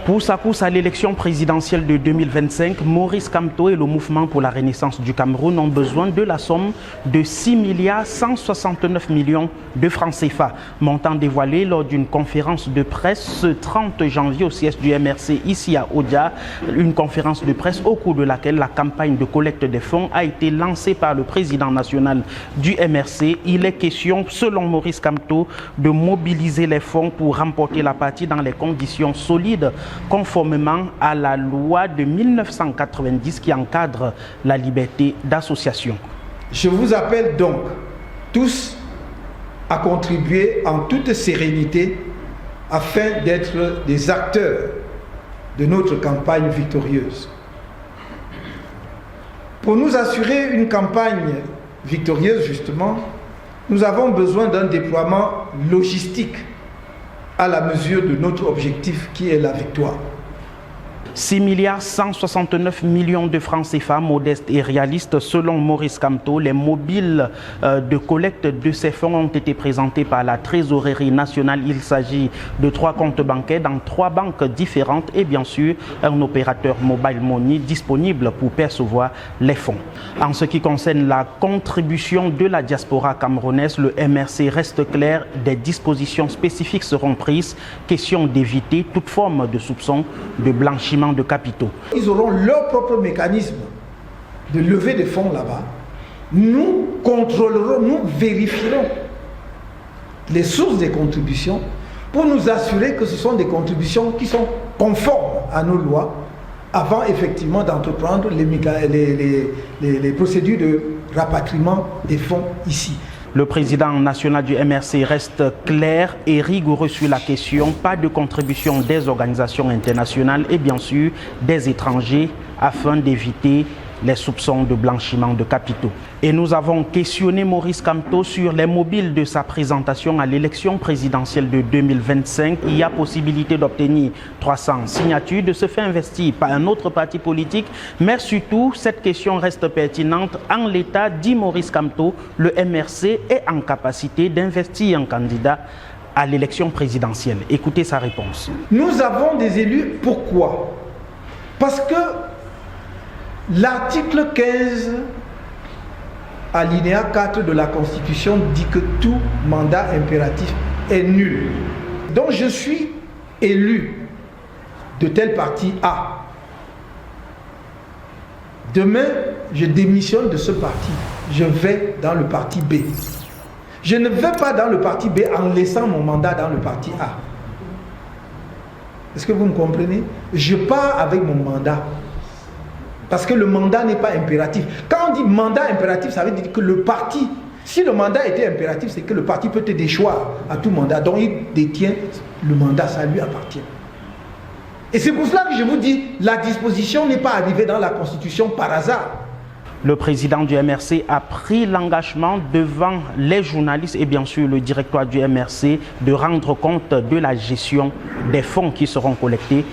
Pour sa course à l'élection présidentielle de 2025, Maurice Kamto et le Mouvement pour la Renaissance du Cameroun ont besoin de la somme de 6,169 milliards de francs CFA, montant dévoilé lors d'une conférence de presse ce 30 janvier au siège du MRC ici à Odia, une conférence de presse au cours de laquelle la campagne de collecte des fonds a été lancée par le président national du MRC. Il est question, selon Maurice Kamto, de mobiliser les fonds pour remporter la partie dans les conditions solides, conformément à la loi de 1990 qui encadre la liberté d'association. Je vous appelle donc tous à contribuer en toute sérénité afin d'être des acteurs de notre campagne victorieuse. Pour nous assurer une campagne victorieuse, justement, nous avons besoin d'un déploiement logistique à la mesure de notre objectif qui est la victoire. 6,169 milliards de francs CFA, modestes et réalistes. Selon Maurice Kamto, les mobiles de collecte de ces fonds ont été présentés par la Trésorerie nationale. Il s'agit de 3 comptes bancaires dans 3 banques différentes et bien sûr un opérateur mobile money disponible pour percevoir les fonds. En ce qui concerne la contribution de la diaspora camerounaise, le MRC reste clair, des dispositions spécifiques seront prises. Question d'éviter toute forme de soupçon de blanchiment de capitaux. Ils auront leur propre mécanisme de levée des fonds là-bas. Nous contrôlerons, nous vérifierons les sources des contributions pour nous assurer que ce sont des contributions qui sont conformes à nos lois avant effectivement d'entreprendre les procédures de rapatriement des fonds ici. Le président national du MRC reste clair et rigoureux sur la question. Pas de contribution des organisations internationales et bien sûr des étrangers afin d'éviter les soupçons de blanchiment de capitaux. Et nous avons questionné Maurice Kamto sur les mobiles de sa présentation à l'élection présidentielle de 2025. Il y a possibilité d'obtenir 300 signatures, de se faire investir par un autre parti politique. Mais surtout, cette question reste pertinente. En l'état, dit Maurice Kamto, le MRC est en capacité d'investir un candidat à l'élection présidentielle. Écoutez sa réponse. Nous avons des élus. Pourquoi? Parce que l'article 15, alinéa 4 de la Constitution dit que tout mandat impératif est nul. Donc je suis élu de tel parti A. Demain, je démissionne de ce parti. Je vais dans le parti B. Je ne vais pas dans le parti B en laissant mon mandat dans le parti A. Est-ce que vous me comprenez? Je pars avec mon mandat. Parce que le mandat n'est pas impératif. Quand on dit mandat impératif, ça veut dire que le parti, si le mandat était impératif, c'est que le parti peut te déchoir à tout mandat. Donc il détient le mandat, ça lui appartient. Et c'est pour cela que je vous dis, la disposition n'est pas arrivée dans la Constitution par hasard. Le président du MRC a pris l'engagement devant les journalistes et bien sûr le directoire du MRC de rendre compte de la gestion des fonds qui seront collectés.